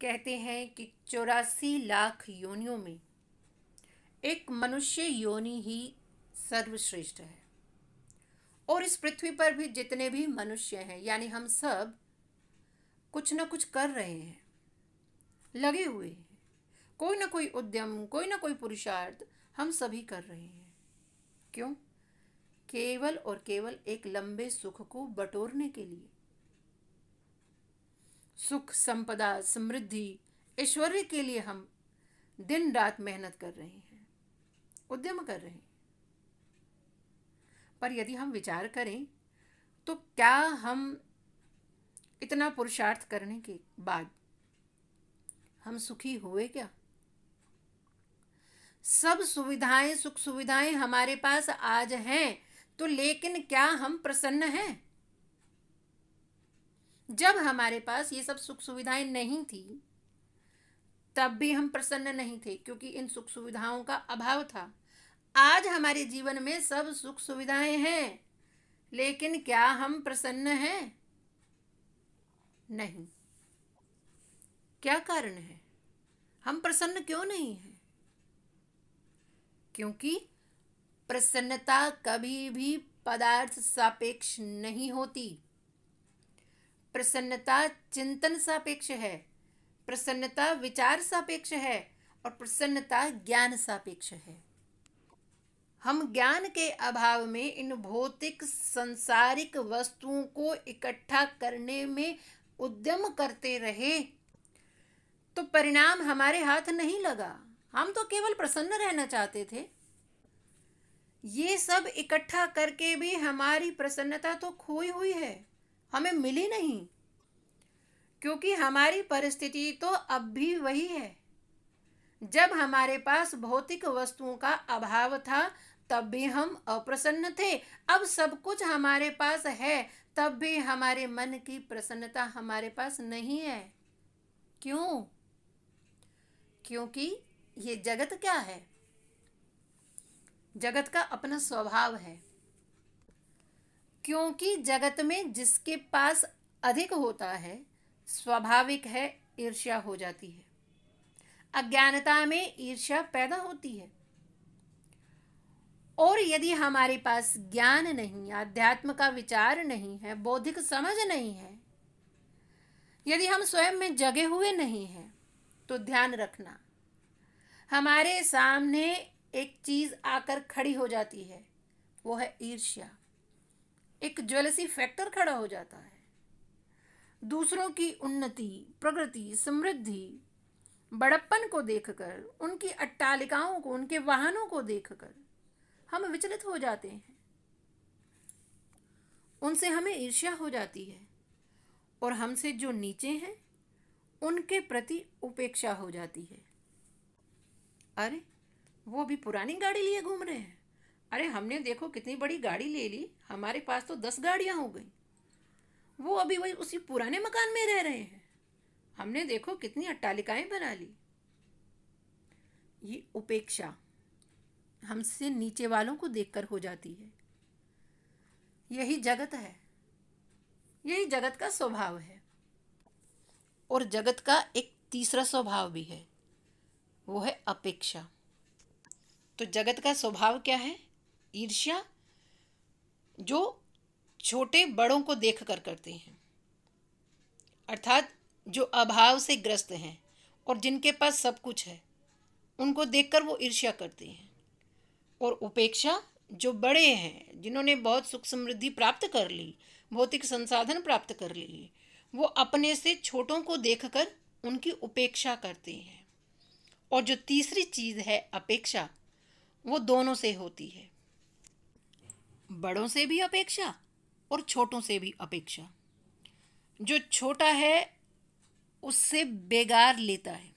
कहते हैं कि 84 लाख योनियों में एक मनुष्य योनि ही सर्वश्रेष्ठ है। और इस पृथ्वी पर भी जितने भी मनुष्य हैं यानी हम सब कुछ ना कुछ कर रहे हैं, लगे हुए हैं। कोई ना कोई उद्यम, कोई ना कोई पुरुषार्थ हम सभी कर रहे हैं। क्यों? केवल और केवल एक लंबे सुख को बटोरने के लिए। सुख, संपदा, समृद्धि, ऐश्वर्य के लिए हम दिन रात मेहनत कर रहे हैं, उद्यम कर रहे हैं। पर यदि हम विचार करें तो क्या हम इतना पुरुषार्थ करने के बाद हम सुखी हुए क्या? सब सुविधाएं, सुख सुविधाएं हमारे पास आज हैं, तो लेकिन क्या हम प्रसन्न हैं? जब हमारे पास ये सब सुख सुविधाएं नहीं थी तब भी हम प्रसन्न नहीं थे, क्योंकि इन सुख सुविधाओं का अभाव था। आज हमारे जीवन में सब सुख सुविधाएं हैं, लेकिन क्या हम प्रसन्न हैं? नहीं। क्या कारण है? हम प्रसन्न क्यों नहीं हैं? क्योंकि प्रसन्नता कभी भी पदार्थ सापेक्ष नहीं होती। प्रसन्नता चिंतन सापेक्ष है, प्रसन्नता विचार सापेक्ष है और प्रसन्नता ज्ञान सापेक्ष है। हम ज्ञान के अभाव में इन भौतिक संसारिक वस्तुओं को इकट्ठा करने में उद्यम करते रहे तो परिणाम हमारे हाथ नहीं लगा। हम तो केवल प्रसन्न रहना चाहते थे। ये सब इकट्ठा करके भी हमारी प्रसन्नता तो खोई हुई है, हमें मिली नहीं, क्योंकि हमारी परिस्थिति तो अब भी वही है। जब हमारे पास भौतिक वस्तुओं का अभाव था तब भी हम अप्रसन्न थे। अब सब कुछ हमारे पास है तब भी हमारे मन की प्रसन्नता हमारे पास नहीं है। क्यों? क्योंकि ये जगत क्या है? जगत का अपना स्वभाव है। क्योंकि जगत में जिसके पास अधिक होता है, स्वाभाविक है ईर्ष्या हो जाती है। अज्ञानता में ईर्ष्या पैदा होती है। और यदि हमारे पास ज्ञान नहीं, आध्यात्म का विचार नहीं है, बौद्धिक समझ नहीं है, यदि हम स्वयं में जगे हुए नहीं हैं, तो ध्यान रखना, हमारे सामने एक चीज आकर खड़ी हो जाती है, वो है ईर्ष्या। एक ज्वेलसी फैक्टर खड़ा हो जाता है। दूसरों की उन्नति, प्रगति, समृद्धि, बड़प्पन को देखकर, उनकी अट्टालिकाओं को, उनके वाहनों को देखकर हम विचलित हो जाते हैं। उनसे हमें ईर्ष्या हो जाती है और हमसे जो नीचे हैं उनके प्रति उपेक्षा हो जाती है। अरे वो भी पुरानी गाड़ी लिए घूम रहे हैं। अरे हमने देखो कितनी बड़ी गाड़ी ले ली, हमारे पास तो 10 गाड़ियां हो गई। वो अभी वही उसी पुराने मकान में रह रहे हैं। हमने देखो कितनी अट्टालिकाएं बना ली। ये उपेक्षा हमसे नीचे वालों को देखकर हो जाती है। यही जगत है, यही जगत का स्वभाव है। और जगत का एक तीसरा स्वभाव भी है, वो है अपेक्षा। तो जगत का स्वभाव क्या है? ईर्ष्या, जो छोटे बड़ों को देखकर करते हैं, अर्थात जो अभाव से ग्रस्त हैं और जिनके पास सब कुछ है उनको देखकर वो ईर्ष्या करते हैं। और उपेक्षा, जो बड़े हैं, जिन्होंने बहुत सुख समृद्धि प्राप्त कर ली, भौतिक संसाधन प्राप्त कर लिए, वो अपने से छोटों को देखकर उनकी उपेक्षा करते हैं। और जो तीसरी चीज़ है अपेक्षा, वो दोनों से होती है, बड़ों से भी अपेक्षा और छोटों से भी अपेक्षा। जो छोटा है उससे बेगार लेता है।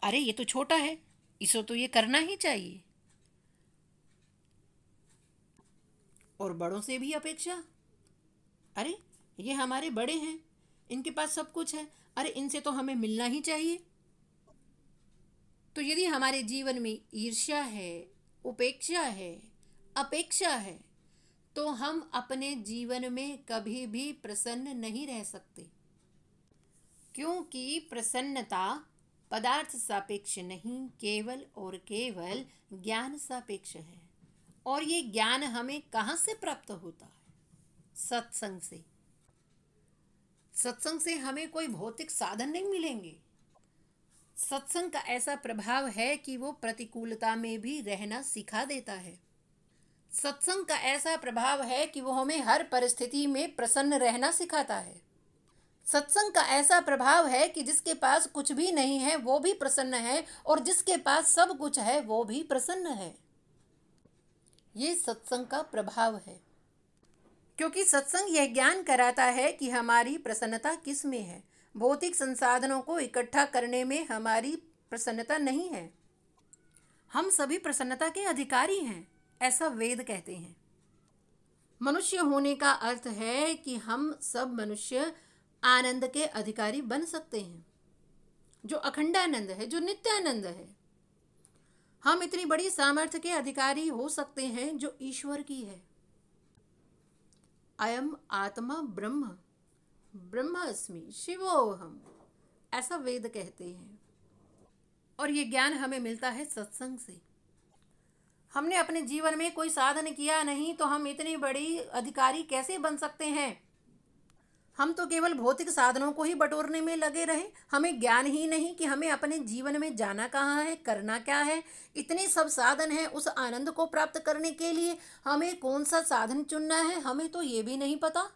अरे ये तो छोटा है, इसे तो ये करना ही चाहिए। और बड़ों से भी अपेक्षा, अरे ये हमारे बड़े हैं, इनके पास सब कुछ है, अरे इनसे तो हमें मिलना ही चाहिए। तो यदि हमारे जीवन में ईर्ष्या है, उपेक्षा है, अपेक्षा है, तो हम अपने जीवन में कभी भी प्रसन्न नहीं रह सकते। क्योंकि प्रसन्नता पदार्थ सापेक्ष नहीं, केवल और केवल ज्ञान सापेक्ष है। और ये ज्ञान हमें कहाँ से प्राप्त होता है? सत्संग से। सत्संग से हमें कोई भौतिक साधन नहीं मिलेंगे। सत्संग का ऐसा प्रभाव है कि वो प्रतिकूलता में भी रहना सिखा देता है। सत्संग का ऐसा प्रभाव है कि वो हमें हर परिस्थिति में प्रसन्न रहना सिखाता है। सत्संग का ऐसा प्रभाव है कि जिसके पास कुछ भी नहीं है वो भी प्रसन्न है, और जिसके पास सब कुछ है वो भी प्रसन्न है। ये सत्संग का प्रभाव है, क्योंकि सत्संग यह ज्ञान कराता है कि हमारी प्रसन्नता किस में है। भौतिक संसाधनों को इकट्ठा करने में हमारी प्रसन्नता नहीं है। हम सभी प्रसन्नता के अधिकारी हैं, ऐसा वेद कहते हैं। मनुष्य होने का अर्थ है कि हम सब मनुष्य आनंद के अधिकारी बन सकते हैं, जो अखंडानंद है, जो नित्यानंद है। हम इतनी बड़ी सामर्थ्य के अधिकारी हो सकते हैं जो ईश्वर की है। अयम आत्मा ब्रह्म, ब्रह्मास्मि शिवोहम, ऐसा वेद कहते हैं। और ये ज्ञान हमें मिलता है सत्संग से। हमने अपने जीवन में कोई साधन किया नहीं तो हम इतनी बड़ी अधिकारी कैसे बन सकते हैं? हम तो केवल भौतिक साधनों को ही बटोरने में लगे रहे। हमें ज्ञान ही नहीं कि हमें अपने जीवन में जाना कहाँ है, करना क्या है। इतने सब साधन हैं, उस आनंद को प्राप्त करने के लिए हमें कौन सा साधन चुनना है, हमें तो ये भी नहीं पता।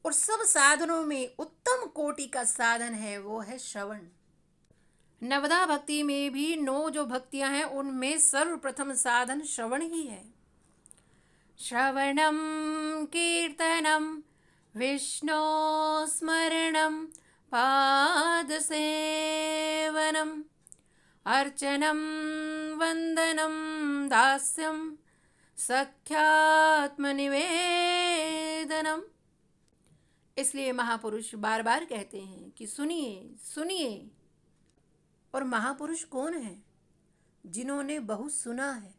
और सब साधनों में उत्तम कोटि का साधन है वो है श्रवण। नवदा भक्ति में भी 9 जो भक्तियां हैं उनमें सर्वप्रथम साधन श्रवण ही है। श्रवणम कीर्तनम विष्णु स्मरणम पादसेवनम अर्चनम वंदनम दास्यम सख्यात्मनिवेदनम। इसलिए महापुरुष बार बार कहते हैं कि सुनिए सुनिए। और महापुरुष कौन है? जिन्होंने बहुत सुना है।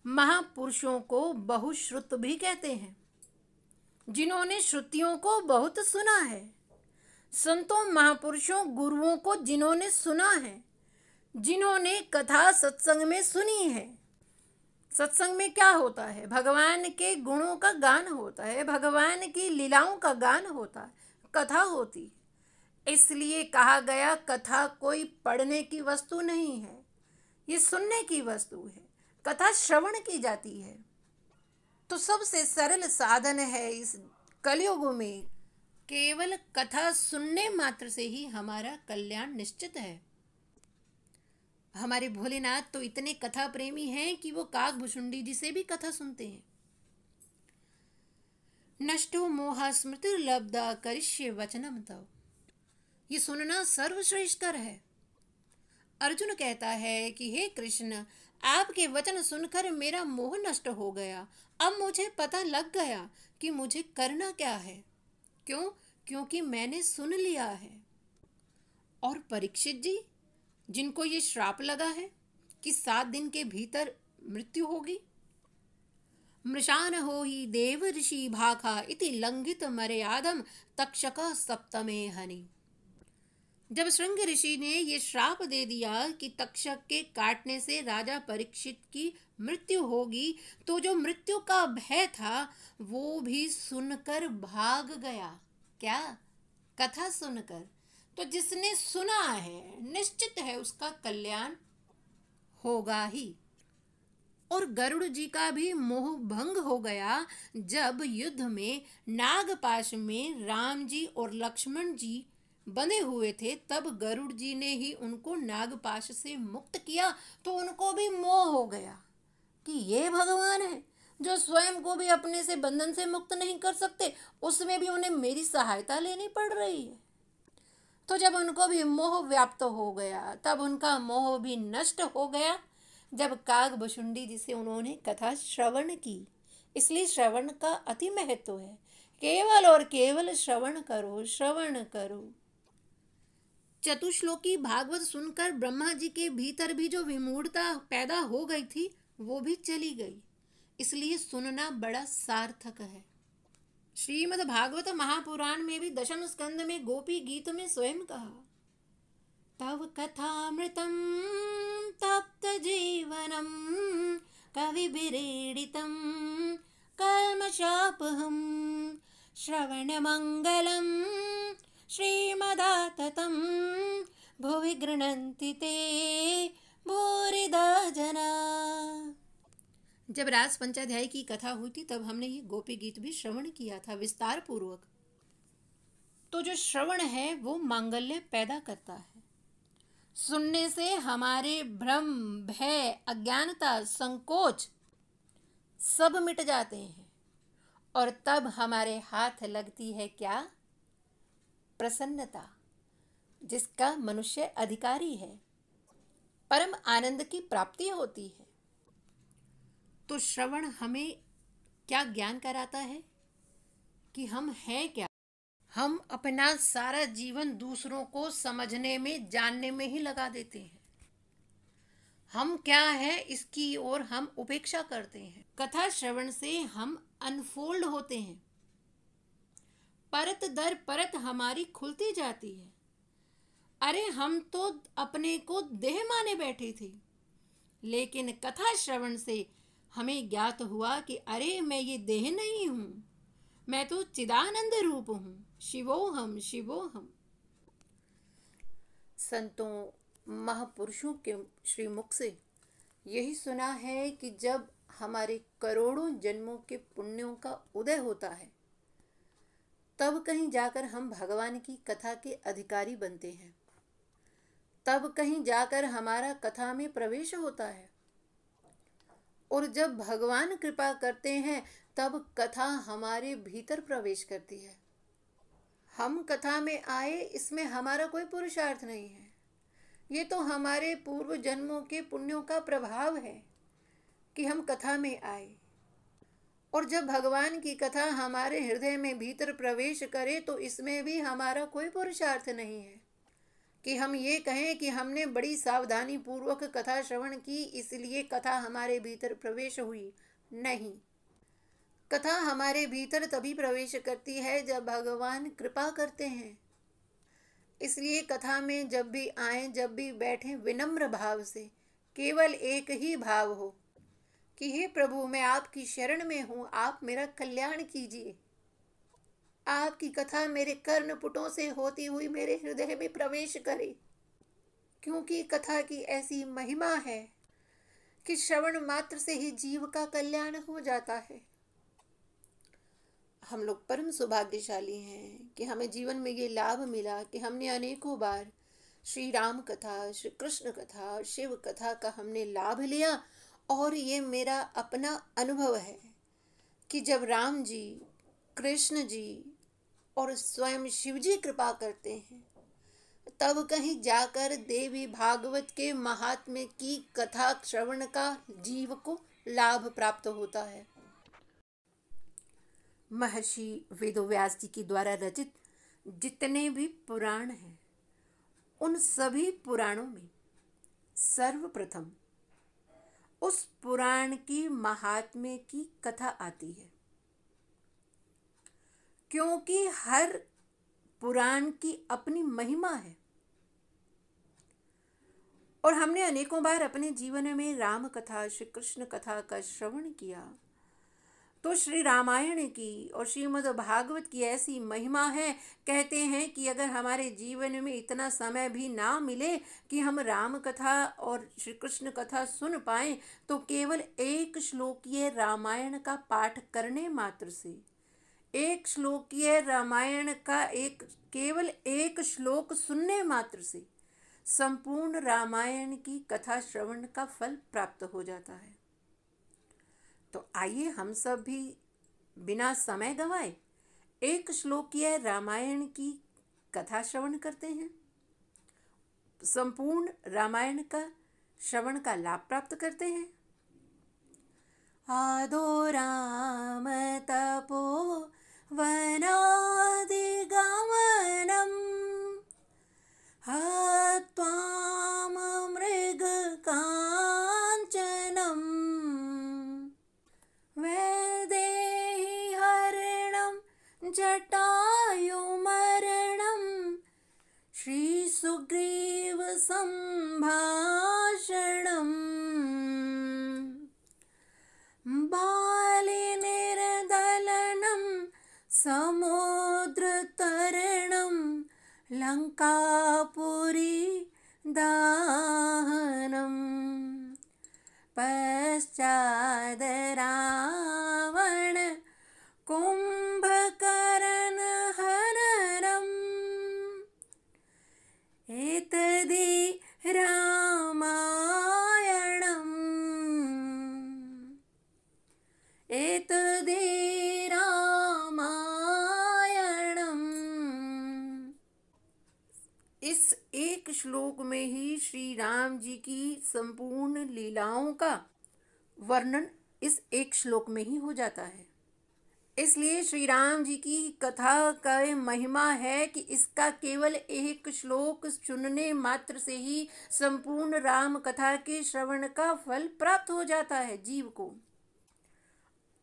महापुरुषों को बहुश्रुत भी कहते हैं, जिन्होंने श्रुतियों को बहुत सुना है। संतों, महापुरुषों, गुरुओं को जिन्होंने सुना है, जिन्होंने कथा सत्संग में सुनी है। सत्संग में क्या होता है? भगवान के गुणों का गान होता है, भगवान की लीलाओं का गान होता है, कथा होती है। इसलिए कहा गया कथा कोई पढ़ने की वस्तु नहीं है, ये सुनने की वस्तु है। कथा श्रवण की जाती है। तो सबसे सरल साधन है इस कलयुग में, केवल कथा सुनने मात्र से ही हमारा कल्याण निश्चित है। हमारे भोलेनाथ तो इतने कथा प्रेमी हैं कि वो काकभुशुंडी जी से भी कथा सुनते हैं। नष्टो मोहा स्मृतिर्लब्धा करिष्ये वचनम तव। ये सुनना सर्वश्रेष्ठकर है। अर्जुन कहता है कि हे कृष्ण, आपके वचन सुनकर मेरा मोह नष्ट हो गया। अब मुझे पता लग गया कि मुझे करना क्या है। क्यों? क्योंकि मैंने सुन लिया है। और परीक्षित जी, जिनको ये श्राप लगा है कि 7 दिन के भीतर मृत्यु होगी, मृषान हो ही देव ऋषि भाखा इति लंघित मर्यादम तक्षक सप्तमे हनि। जब श्रृंग ऋषि ने ये श्राप दे दिया कि तक्षक के काटने से राजा परीक्षित की मृत्यु होगी, तो जो मृत्यु का भय था वो भी सुनकर भाग गया। क्या? कथा सुनकर। तो जिसने सुना है निश्चित है उसका कल्याण होगा ही। और गरुड़ जी का भी मोह भंग हो गया जब युद्ध में नागपाश में राम जी और लक्ष्मण जी बंधे हुए थे। तब गरुड़ जी ने ही उनको नागपाश से मुक्त किया, तो उनको भी मोह हो गया कि ये भगवान है जो स्वयं को भी अपने से बंधन से मुक्त नहीं कर सकते, उसमें भी उन्हें मेरी सहायता लेनी पड़ रही है। तो जब उनको भी मोह व्याप्त हो गया तब उनका मोह भी नष्ट हो गया जब काकभुशुंडी जी से उन्होंने कथा श्रवण की। इसलिए श्रवण का अति महत्व है। केवल और केवल श्रवण करो, श्रवण करो। चतुश्लोकी भागवत सुनकर ब्रह्मा जी के भीतर भी जो विमूढ़ता पैदा हो गई थी वो भी चली गई। इसलिए सुनना बड़ा सार्थक है। श्रीमद् भागवत महापुराण में भी दशम स्कंद में गोपी गीत में स्वयं कहा, तव कथामृतं तप्त जीवनं कविभिरीडितं कल्मषापहं श्रवणमङ्गलं श्रीमदाततं भुवि गृह्णन्ति ते भूरिदा जना। जब रास पंचाध्याय की कथा हुई थी तब हमने ये गोपी गीत भी श्रवण किया था विस्तार पूर्वक। तो जो श्रवण है वो मांगल्य पैदा करता है। सुनने से हमारे भ्रम, भय, अज्ञानता, संकोच सब मिट जाते हैं और तब हमारे हाथ लगती है क्या? प्रसन्नता, जिसका मनुष्य अधिकारी है, परम आनंद की प्राप्ति होती है। तो श्रवण हमें क्या ज्ञान कराता है कि हम हैं क्या? हम अपना सारा जीवन दूसरों को समझने में, जानने में ही लगा देते हैं। हम क्या है इसकी ओर हम उपेक्षा करते हैं। कथा श्रवण से हम अनफोल्ड होते हैं, परत दर परत हमारी खुलती जाती है। अरे हम तो अपने को देह माने बैठे थे, लेकिन कथा श्रवण से हमें ज्ञात हुआ कि अरे मैं ये देह नहीं हूँ, मैं तो चिदानंद रूप हूँ, शिवोहम शिवोहम। संतों, महापुरुषों के श्रीमुख से यही सुना है कि जब हमारे करोड़ों जन्मों के पुण्यों का उदय होता है तब कहीं जाकर हम भगवान की कथा के अधिकारी बनते हैं, तब कहीं जाकर हमारा कथा में प्रवेश होता है। और जब भगवान कृपा करते हैं तब कथा हमारे भीतर प्रवेश करती है। हम कथा में आए इसमें हमारा कोई पुरुषार्थ नहीं है, ये तो हमारे पूर्व जन्मों के पुण्यों का प्रभाव है कि हम कथा में आए। और जब भगवान की कथा हमारे हृदय में भीतर प्रवेश करे तो इसमें भी हमारा कोई पुरुषार्थ नहीं है कि हम ये कहें कि हमने बड़ी सावधानी पूर्वक कथा श्रवण की इसलिए कथा हमारे भीतर प्रवेश हुई। नहीं, कथा हमारे भीतर तभी प्रवेश करती है जब भगवान कृपा करते हैं। इसलिए कथा में जब भी आए, जब भी बैठें, विनम्र भाव से केवल एक ही भाव हो कि हे प्रभु, मैं आपकी शरण में हूँ, आप मेरा कल्याण कीजिए। आपकी कथा मेरे कर्णपुटों से होती हुई मेरे हृदय में प्रवेश करे, क्योंकि कथा की ऐसी महिमा है कि श्रवण मात्र से ही जीव का कल्याण हो जाता है। हम लोग परम सौभाग्यशाली हैं कि हमें जीवन में ये लाभ मिला कि हमने अनेकों बार श्री राम कथा, श्री कृष्ण कथा, शिव कथा का हमने लाभ लिया। और ये मेरा अपना अनुभव है कि जब राम जी, कृष्ण जी और स्वयं शिव जी कृपा करते हैं तब कहीं जाकर देवी भागवत के महात्म्य की कथा श्रवण का जीव को लाभ प्राप्त होता है। महर्षि वेदव्यास जी के द्वारा रचित जितने भी पुराण हैं उन सभी पुराणों में सर्वप्रथम उस पुराण की महात्म्य की कथा आती है, क्योंकि हर पुराण की अपनी महिमा है। और हमने अनेकों बार अपने जीवन में राम कथा, श्री कृष्ण कथा का श्रवण किया तो श्री रामायण की और श्रीमद् भागवत की ऐसी महिमा है। कहते हैं कि अगर हमारे जीवन में इतना समय भी ना मिले कि हम राम कथा और श्री कृष्ण कथा सुन पाएं तो केवल एक श्लोकीय रामायण का पाठ करने मात्र से, एक श्लोकीय रामायण का केवल एक श्लोक सुनने मात्र से संपूर्ण रामायण की कथा श्रवण का फल प्राप्त हो जाता है। तो आइए हम सब भी बिना समय गंवाए एक श्लोकीय रामायण की कथा श्रवण करते हैं, संपूर्ण रामायण का श्रवण का लाभ प्राप्त करते हैं। आदो राम तपो वनादिगमनम् हत्वाम मृगकाञ्चनम् वैदेही हरिणं जटायुमरणं श्रीसुग्रीव सम्भाषणम् बालिनिर्दलनं समुद्रतरणं लङ्कापुरी दाहनम् पश्चाद् रावण कुम्भकर्ण हननम् एतदि रामायणम् एतदि रामायणम्। इस एक श्लोक में ही श्री राम जी की संपूर्ण लीलाओं का वर्णन इस एक श्लोक में ही हो जाता है। इसलिए श्री राम जी की कथा का महिमा है कि इसका केवल एक श्लोक सुनने मात्र से ही संपूर्ण राम कथा के श्रवण का फल प्राप्त हो जाता है जीव को।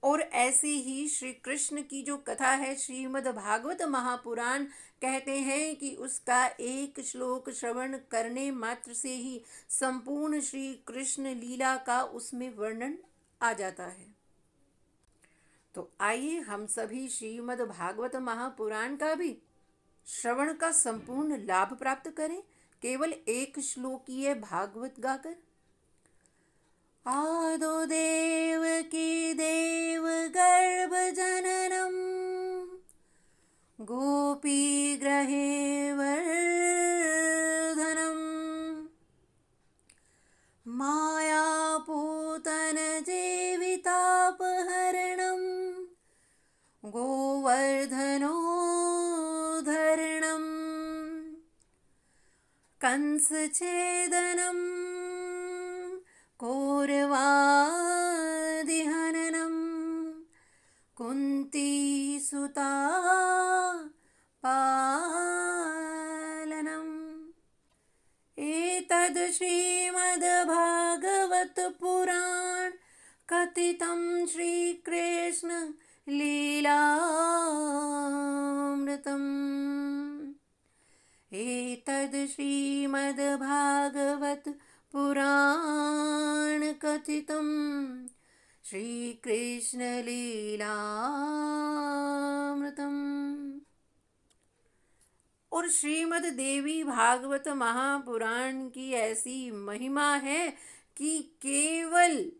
और ऐसे ही श्री कृष्ण की जो कथा है श्रीमद् भागवत महापुराण कहते हैं कि उसका एक श्लोक श्रवण करने मात्र से ही संपूर्ण श्री कृष्ण लीला का उसमें वर्णन आ जाता है। तो आइए हम सभी श्रीमद् भागवत महापुराण का भी श्रवण का संपूर्ण लाभ प्राप्त करें केवल एक श्लोकीय भागवत गाकर। आदो देवकी देव गर्भ जननम गोपी ग्रहे वर्धनम मायापूतन जीवितापहरणम गोवर्धनोद्धरणम कंसछेदनम कौरवादिहननम कुन्तीसुता पालनम् एतद् श्रीमद्भागवत पुराण कथितं श्रीकृष्ण लीलामृतम् एतद् श्रीमद्भागवत पुराण कथितं श्रीकृष्ण लीलामृतम्। और श्रीमद् देवी भागवत महापुराण की ऐसी महिमा है कि केवल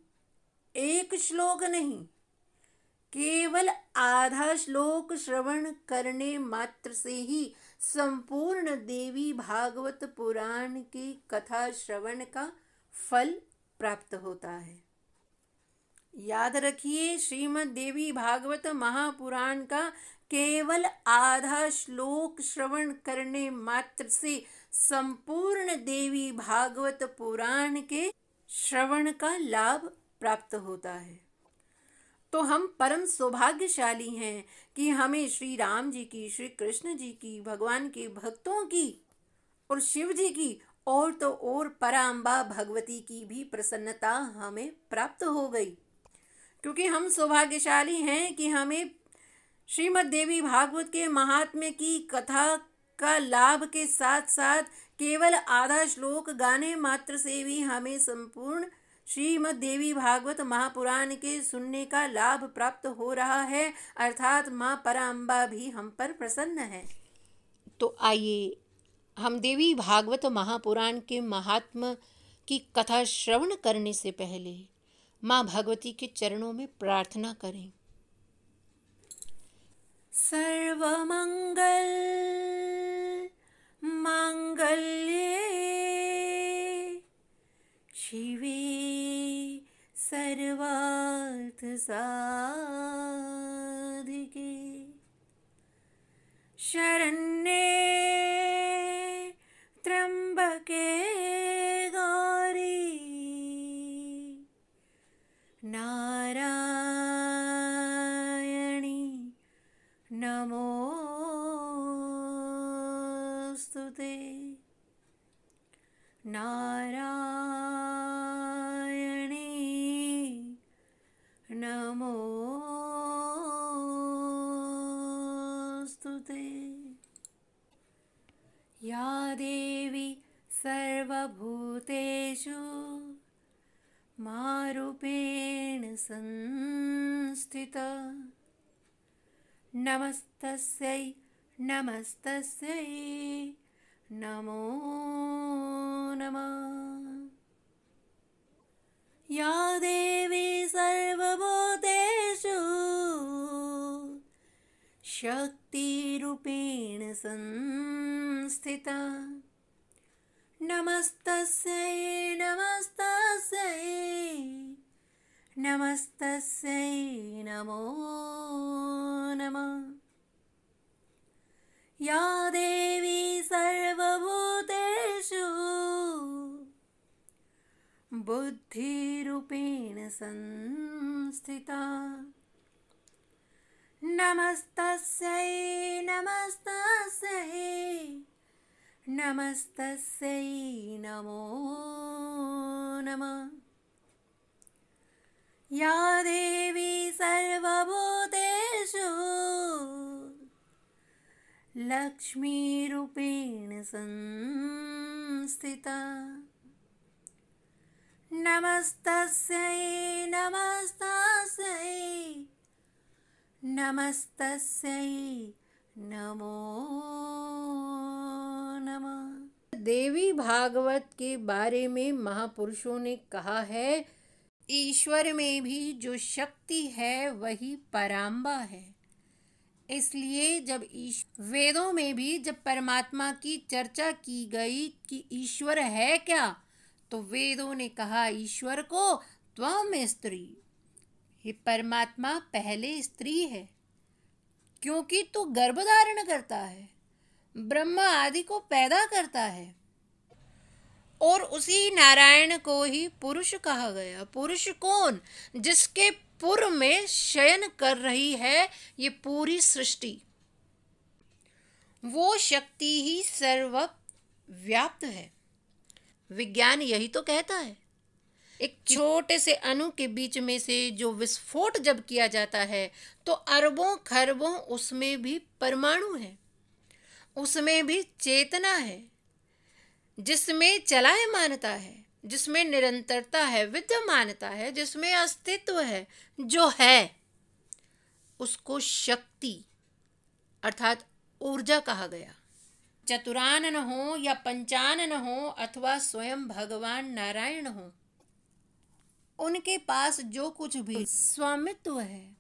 एक श्लोक नहीं, केवल आधा श्लोक श्रवण करने मात्र से ही संपूर्ण देवी भागवत पुराण की कथा श्रवण का फल प्राप्त होता है। याद रखिए, श्रीमद् देवी भागवत महापुराण का केवल आधा श्लोक श्रवण करने मात्र से संपूर्ण देवी भागवत पुराण के श्रवण का लाभ प्राप्त होता है। तो हम परम सौभाग्यशाली हैं कि हमें श्री राम जी की, श्री कृष्ण जी की, भगवान के भक्तों की और शिव जी की और तो और पराम्बा भगवती की भी प्रसन्नता हमें प्राप्त हो गई। क्योंकि हम सौभाग्यशाली हैं कि हमें श्रीमद् देवी भागवत के महात्म्य की कथा का लाभ के साथ साथ केवल आधा श्लोक गाने मात्र से भी हमें संपूर्ण श्रीमद् देवी भागवत महापुराण के सुनने का लाभ प्राप्त हो रहा है, अर्थात माँ पराम्बा भी हम पर प्रसन्न है। तो आइए हम देवी भागवत महापुराण के महात्म्य की कथा श्रवण करने से पहले माँ भगवती के चरणों में प्रार्थना करें। सर्वमंगल मांगल्ये शिवे सर्वार्थ साधिके शरण्ये त्र्यंबके गौरी नारायणी नमोस्तुते नारायणी नमोस्तुते। नमोस्तुते। या देवी सर्वभूतेषु मारूपेण संस्थिता नमस्तस्यै नमस्तस्यै नमो नमः। या देवी सर्वभूतेषु शक्तिरूपेण संस्थिता नमस्तस्यै नमस्तस्यै नमस्तस्यै नमो नमः। या देवी सर्वभूतेषु बुद्धिरूपेण संस्थिता नमस्तस्यै नमस्तस्यै नमस्तस्यै नमो नमः। या देवी सर्वभूतेषु लक्ष्मीरूपेण संस्थिता नमस्तस्यै नमस्तस्यै नमस्तस्यै नमो नमः। देवी भागवत के बारे में महापुरुषों ने कहा है, ईश्वर में भी जो शक्ति है वही पराम्बा है। इसलिए जब वेदों में भी जब परमात्मा की चर्चा की गई कि ईश्वर है क्या, तो वेदों ने कहा ईश्वर को त्वम स्त्री, ये परमात्मा पहले स्त्री है, क्योंकि तू गर्भ धारण करता है, ब्रह्मा आदि को पैदा करता है। और उसी नारायण को ही पुरुष कहा गया। पुरुष कौन? जिसके पुर में शयन कर रही है ये पूरी सृष्टि। वो शक्ति ही सर्वव्याप्त है। विज्ञान यही तो कहता है। एक छोटे से अणु के बीच में से जो विस्फोट जब किया जाता है तो अरबों खरबों उसमें भी परमाणु है, उसमें भी चेतना है, जिसमें चलायमानता है, जिसमें निरंतरता है, विद्यमानता है, जिसमें अस्तित्व है, जो है उसको शक्ति अर्थात ऊर्जा कहा गया। चतुरानन हो या पंचानन हो अथवा स्वयं भगवान नारायण हो, उनके पास जो कुछ भी स्वामित्व है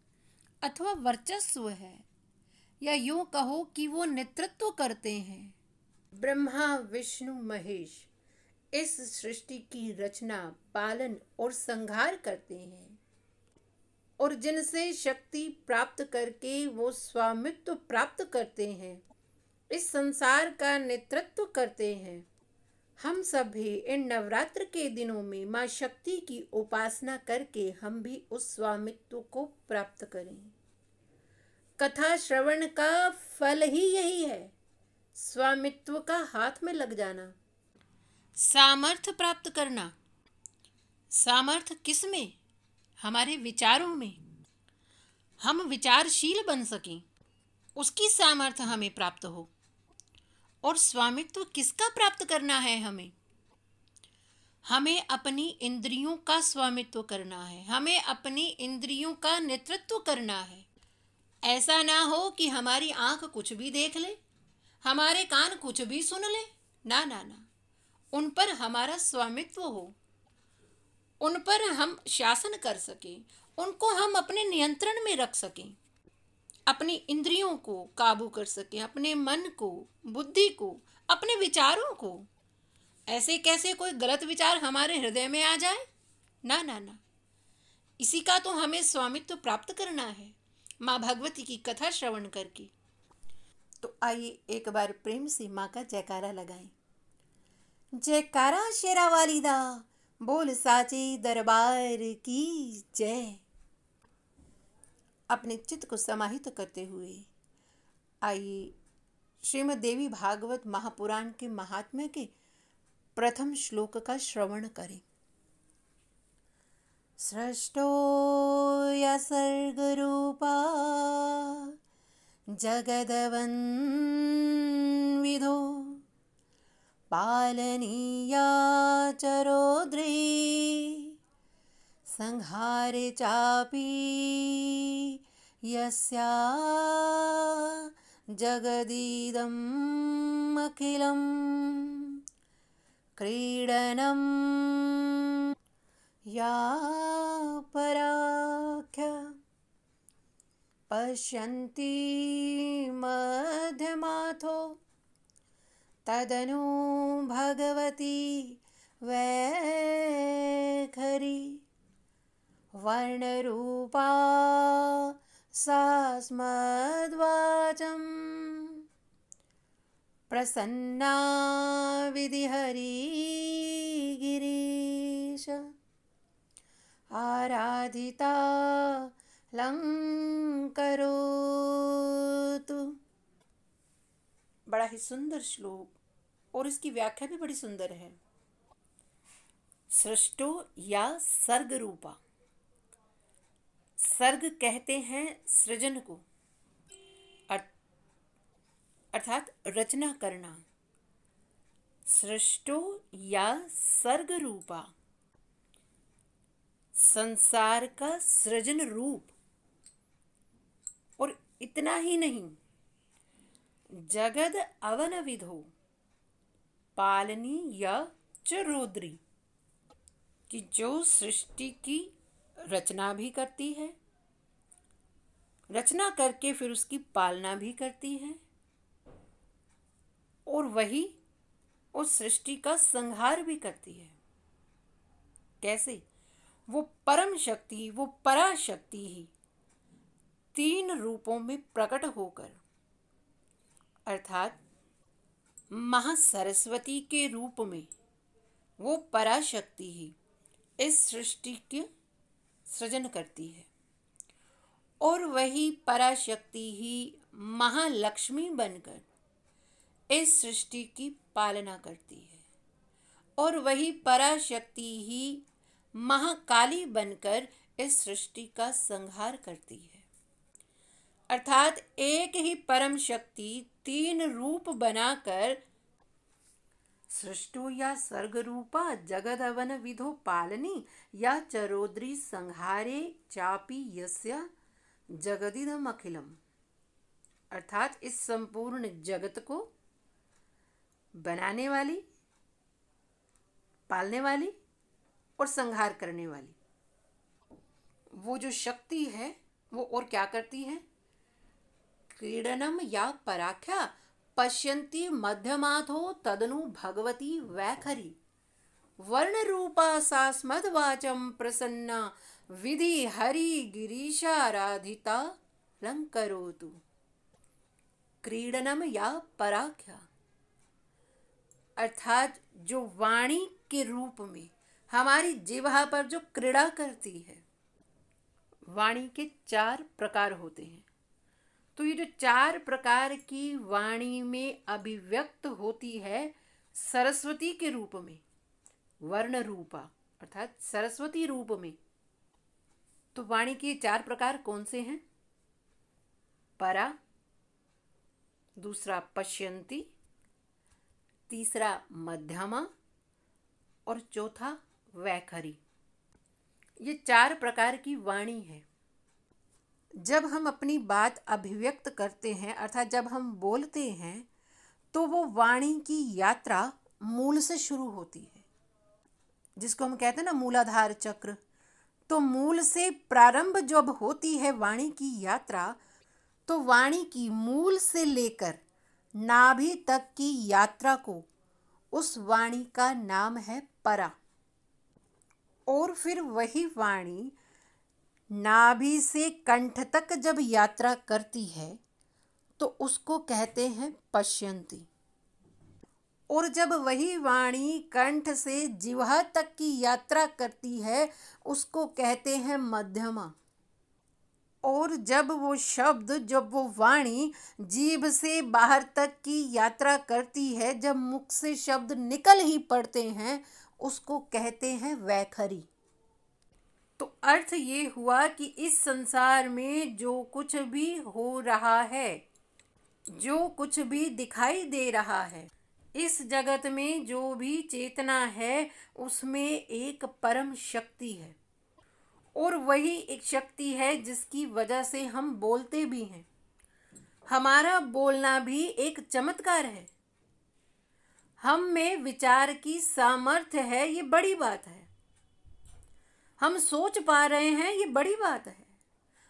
अथवा वर्चस्व है, या यूं कहो कि वो नेतृत्व करते हैं, ब्रह्मा विष्णु महेश इस सृष्टि की रचना पालन और संहार करते हैं, और जिनसे शक्ति प्राप्त करके वो स्वामित्व प्राप्त करते हैं, इस संसार का नेतृत्व करते हैं। हम सभी इन नवरात्र के दिनों में माँ शक्ति की उपासना करके हम भी उस स्वामित्व को प्राप्त करें। कथा श्रवण का फल ही यही है, स्वामित्व का हाथ में लग जाना, सामर्थ्य प्राप्त करना। सामर्थ्य किस में? हमारे विचारों में। हम विचारशील बन सकें, उसकी सामर्थ्य हमें प्राप्त हो। और स्वामित्व किसका प्राप्त करना है? हमें अपनी इंद्रियों का स्वामित्व करना है, हमें अपनी इंद्रियों का नेतृत्व करना है। ऐसा ना हो कि हमारी आंख कुछ भी देख ले, हमारे कान कुछ भी सुन ले, ना ना ना, उन पर हमारा स्वामित्व हो, उन पर हम शासन कर सकें, उनको हम अपने नियंत्रण में रख सकें, अपनी इंद्रियों को काबू कर सकें, अपने मन को, बुद्धि को, अपने विचारों को। ऐसे कैसे कोई गलत विचार हमारे हृदय में आ जाए? ना ना ना, इसी का तो हमें स्वामित्व प्राप्त करना है माँ भगवती की कथा श्रवण करके। तो आइए एक बार प्रेम से माँ का जयकारा लगाएं। जयकारा शेरा वाली दा, बोल साचे दरबार की जय। अपने चित्त को समाहित करते हुए आइए श्रीमद् देवी भागवत महापुराण के महात्म्य के प्रथम श्लोक का श्रवण करें। सृष्टो या सर्गरूपा जगदवन्विधो पालनीया च रौद्री संहारे चापि यस्या जगदिदम् अखिलं क्रीडनं या पराख्या पश्यन्ति मध्यमाथो तदनु भगवती वैखरी वर्णरूपा सा स्मद्वाचं प्रसन्ना विधिहरिगिरीश आराधिता लंकरोतु। बड़ा ही सुंदर श्लोक और इसकी व्याख्या भी बड़ी सुंदर है। सृष्टो या सर्ग रूपा, सर्ग कहते हैं सृजन को, अर्थात रचना करना। सृष्टो या सर्ग रूपा, संसार का सृजन रूप। और इतना ही नहीं, जगद अवनविधो पालनी या च रौद्री, कि जो सृष्टि की रचना भी करती है, रचना करके फिर उसकी पालना भी करती है, और वही उस सृष्टि का संहार भी करती है। कैसे? वो परम शक्ति, वो पराशक्ति ही 3 रूपों में प्रकट होकर, अर्थात महासरस्वती के रूप में वो पराशक्ति ही इस सृष्टि के सृजन करती है, और वही पराशक्ति ही महालक्ष्मी बनकर इस सृष्टि की पालना करती है, और वही पराशक्ति ही महाकाली बनकर इस सृष्टि का संहार करती है। अर्थात एक ही परम शक्ति 3 रूप बनाकर सृष्टो या सर्ग रूपा जगदवन विधो पालनी या चरोद्री संहारे चापी यस्य जगदिदम अखिलम, अर्थात इस संपूर्ण जगत को बनाने वाली, पालने वाली और संहार करने वाली वो जो शक्ति है वो और क्या करती है? क्रीडनम या पराख्या पश्यन्ति मध्यमाथो तदनु भगवती वैखरी वर्ण रूपा सा स्मद्वाचम प्रसन्ना विधि हरि गिरीशाराधिता लंकरोतु। क्रीडनम या पराख्या, अर्थात जो वाणी के रूप में हमारी जिह्वा पर जो क्रीड़ा करती है। वाणी के 4 प्रकार होते हैं, तो ये जो 4 प्रकार की वाणी में अभिव्यक्त होती है सरस्वती के रूप में, वर्ण रूपा अर्थात सरस्वती रूप में। तो वाणी के 4 प्रकार कौन से हैं? परा, दूसरा पश्यन्ति, तीसरा मध्यमा और चौथा वैखरी। ये 4 प्रकार की वाणी है। जब हम अपनी बात अभिव्यक्त करते हैं, अर्थात जब हम बोलते हैं, तो वो वाणी की यात्रा मूल से शुरू होती है, जिसको हम कहते हैं ना मूलाधार चक्र। तो मूल से प्रारंभ जब होती है वाणी की यात्रा, तो वाणी की मूल से लेकर नाभि तक की यात्रा को उस वाणी का नाम है परा। और फिर वही वाणी नाभि से कंठ तक जब यात्रा करती है तो उसको कहते हैं पश्यन्ति। और जब वही वाणी कंठ से जिह्वा तक की यात्रा करती है उसको कहते हैं मध्यमा। और जब वो शब्द, जब वो वाणी जीभ से बाहर तक की यात्रा करती है, जब मुख से शब्द निकल ही पड़ते हैं, उसको कहते हैं वैखरी। तो अर्थ ये हुआ कि इस संसार में जो कुछ भी हो रहा है, जो कुछ भी दिखाई दे रहा है, इस जगत में जो भी चेतना है उसमें एक परम शक्ति है, और वही एक शक्ति है जिसकी वजह से हम बोलते भी हैं। हमारा बोलना भी एक चमत्कार है। हम में विचार की सामर्थ्य है, ये बड़ी बात है। हम सोच पा रहे हैं, ये बड़ी बात है।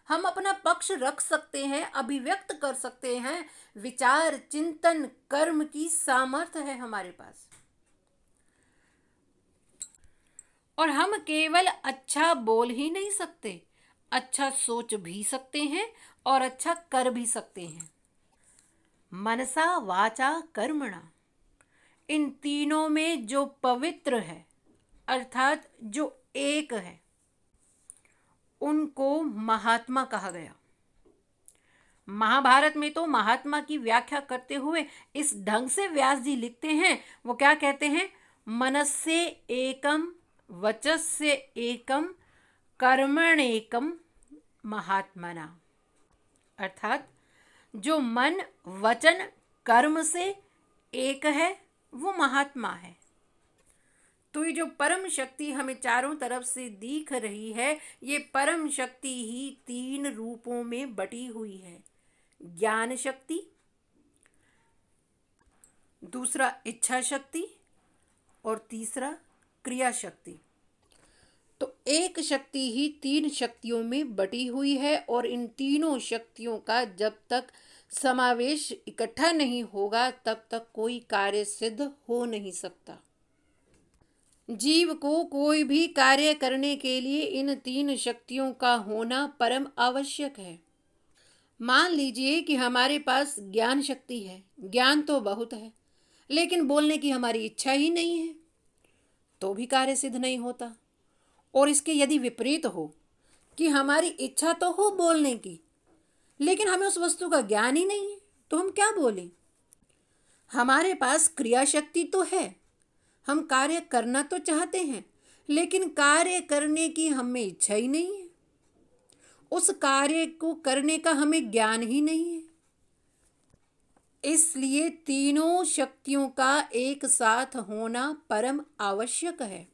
हम अपना पक्ष रख सकते हैं, अभिव्यक्त कर सकते हैं। विचार, चिंतन, कर्म की सामर्थ्य है हमारे पास। और हम केवल अच्छा बोल ही नहीं सकते, अच्छा सोच भी सकते हैं और अच्छा कर भी सकते हैं। मनसा वाचा कर्मणा, इन तीनों में जो पवित्र है अर्थात जो एक है, उनको महात्मा कहा गया। महाभारत में तो महात्मा की व्याख्या करते हुए इस ढंग से व्यास जी लिखते हैं। वो क्या कहते हैं? मनस्य एकम, वचस्य एकम, कर्मणेकम महात्मना। अर्थात जो मन, वचन, कर्म से एक है वो महात्मा है। तो ये जो परम शक्ति हमें चारों तरफ से दिख रही है, ये परम शक्ति ही तीन रूपों में बटी हुई है। ज्ञान शक्ति, दूसरा इच्छा शक्ति और तीसरा क्रिया शक्ति। तो एक शक्ति ही तीन शक्तियों में बटी हुई है, और इन तीनों शक्तियों का जब तक समावेश इकट्ठा नहीं होगा तब तक कोई कार्य सिद्ध हो नहीं सकता। जीव को कोई भी कार्य करने के लिए इन तीन शक्तियों का होना परम आवश्यक है। मान लीजिए कि हमारे पास ज्ञान शक्ति है, ज्ञान तो बहुत है, लेकिन बोलने की हमारी इच्छा ही नहीं है, तो भी कार्य सिद्ध नहीं होता। और इसके यदि विपरीत हो कि हमारी इच्छा तो हो बोलने की, लेकिन हमें उस वस्तु का ज्ञान ही नहीं है, तो हम क्या बोलें? हमारे पास क्रिया शक्ति तो है, हम कार्य करना तो चाहते हैं, लेकिन कार्य करने की हमें इच्छा ही नहीं है, उस कार्य को करने का हमें ज्ञान ही नहीं है। इसलिए तीनों शक्तियों का एक साथ होना परम आवश्यक है।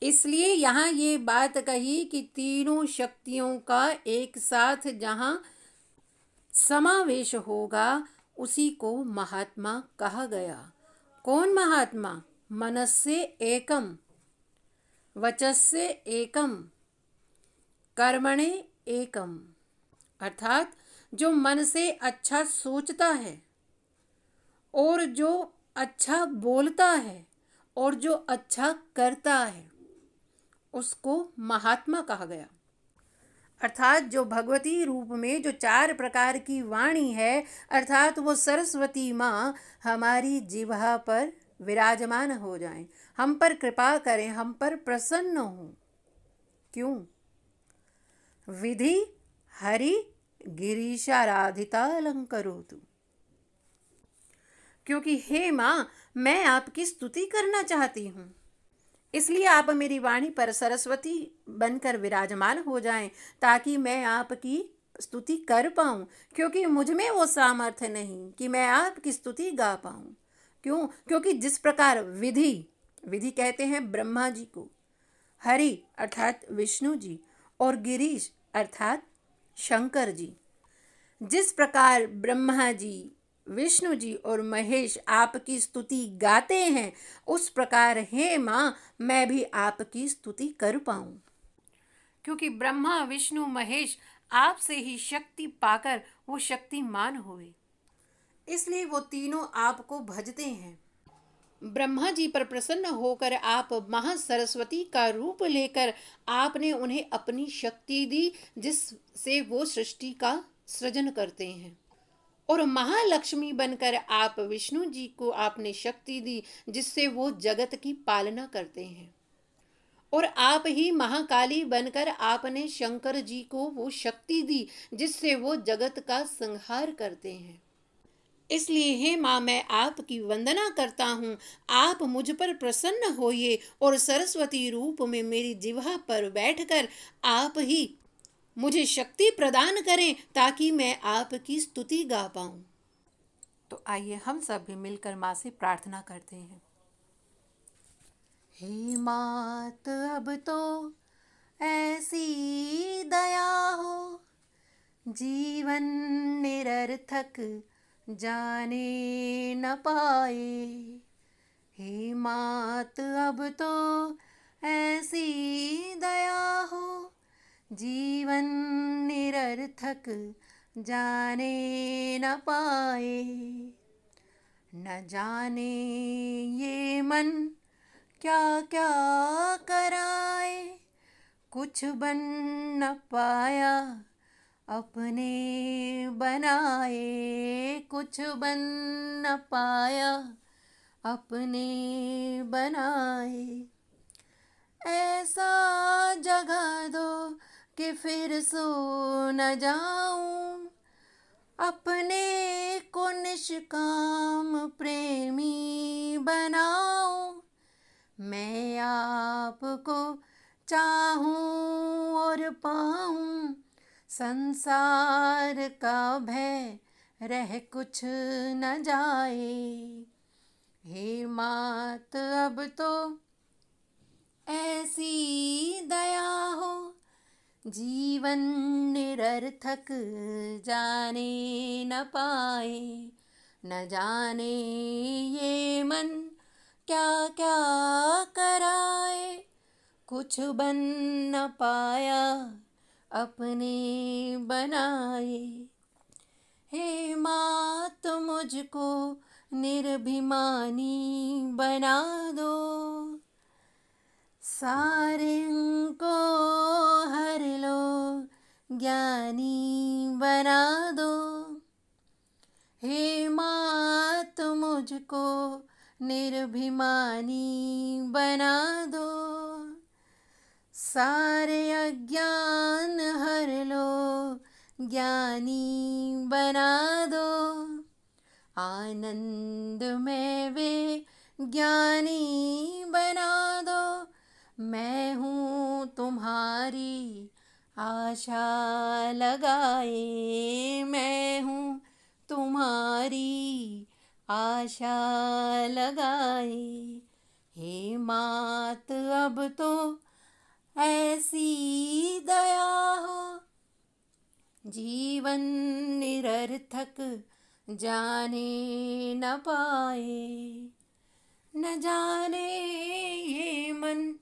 इसलिए यहाँ ये बात कही कि तीनों शक्तियों का एक साथ जहाँ समावेश होगा उसी को महात्मा कहा गया। कौन महात्मा? मनस्य एकम, वचस्य एकम, कर्मणे एकम। अर्थात जो मन से अच्छा सोचता है और जो अच्छा बोलता है और जो अच्छा करता है, उसको महात्मा कहा गया। अर्थात जो भगवती रूप में जो चार प्रकार की वाणी है, अर्थात वो सरस्वती माँ हमारी जिह्वा पर विराजमान हो जाएं, हम पर कृपा करें, हम पर प्रसन्न हो। क्यों? विधि हरि गिरीशाराधिता अलंकरोतु। क्योंकि हे माँ, मैं आपकी स्तुति करना चाहती हूँ, इसलिए आप मेरी वाणी पर सरस्वती बनकर विराजमान हो जाएं, ताकि मैं आपकी स्तुति कर पाऊं। क्योंकि मुझ में वो सामर्थ्य नहीं कि मैं आपकी स्तुति गा पाऊं। क्यों? क्योंकि जिस प्रकार विधि कहते हैं ब्रह्मा जी को, हरि अर्थात विष्णु जी, और गिरीश अर्थात शंकर जी, जिस प्रकार ब्रह्मा जी, विष्णु जी और महेश आपकी स्तुति गाते हैं, उस प्रकार हे माँ मैं भी आपकी स्तुति कर पाऊं। क्योंकि ब्रह्मा, विष्णु, महेश आपसे ही शक्ति पाकर वो शक्तिमान हुए, इसलिए वो तीनों आपको भजते हैं। ब्रह्मा जी पर प्रसन्न होकर आप महासरस्वती का रूप लेकर आपने उन्हें अपनी शक्ति दी, जिससे वो सृष्टि का सृजन करते हैं। और महालक्ष्मी बनकर आप विष्णु जी को आपने शक्ति दी, जिससे वो जगत की पालना करते हैं। और आप ही महाकाली बनकर आपने शंकर जी को वो शक्ति दी, जिससे वो जगत का संहार करते हैं। इसलिए हे माँ, मैं आपकी वंदना करता हूँ, आप मुझ पर प्रसन्न होइए और सरस्वती रूप में मेरी जिह्वा पर बैठकर आप ही मुझे शक्ति प्रदान करें, ताकि मैं आपकी स्तुति गा पाऊँ। तो आइए हम सब भी मिलकर माँ से प्रार्थना करते हैं। हे मात अब तो ऐसी दया हो, जीवन निरर्थक जाने न पाए। हे मात अब तो ऐसी दया हो, जीवन निरर्थक जाने न पाए। न जाने ये मन क्या क्या कराए, कुछ बन न पाया अपने बनाए। कुछ बन न पाया अपने बनाए। ऐसा जगह दो कि फिर सो न जाऊं, अपने को निष्काम प्रेमी बनाऊं। मैं आपको चाहूं और पाऊं, संसार का भय रह कुछ न जाए। हे मात अब तो ऐसी दया हो, जीवन निरर्थक जाने न पाए। न जाने ये मन क्या क्या कराए, कुछ बन न पाया अपने बनाए। हे मात मुझको निर्भिमानी बना दो, सारे को हर लो ज्ञानी बना दो। हे मात मुझको निर्भिमानी बना दो, सारे अज्ञान हर लो ज्ञानी बना दो। आनंद में वे ज्ञानी बना दो, मैं हूँ तुम्हारी आशा लगाए। मैं हूँ तुम्हारी आशा लगाए। हे मात अब तो ऐसी दया हो, जीवन निरर्थक जाने न पाए। न जाने ये मन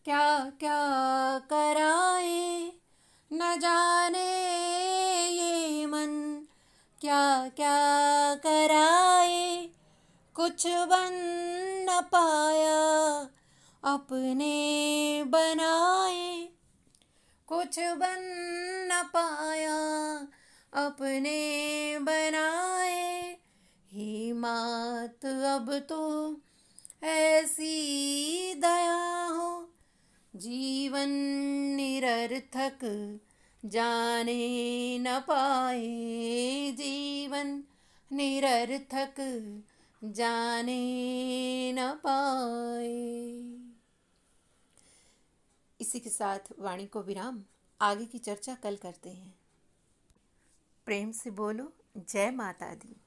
क्या क्या कराए, न जाने ये मन क्या क्या कराए। कुछ बन न पाया अपने बनाए। कुछ बन न पाया अपने बनाए। हे मात अब तो ऐसी दया हो, जीवन निरर्थक जाने न पाए। जीवन निरर्थक जाने न पाए। इसी के साथ वाणी को विराम। आगे की चर्चा कल करते हैं। प्रेम से बोलो जय माता दी।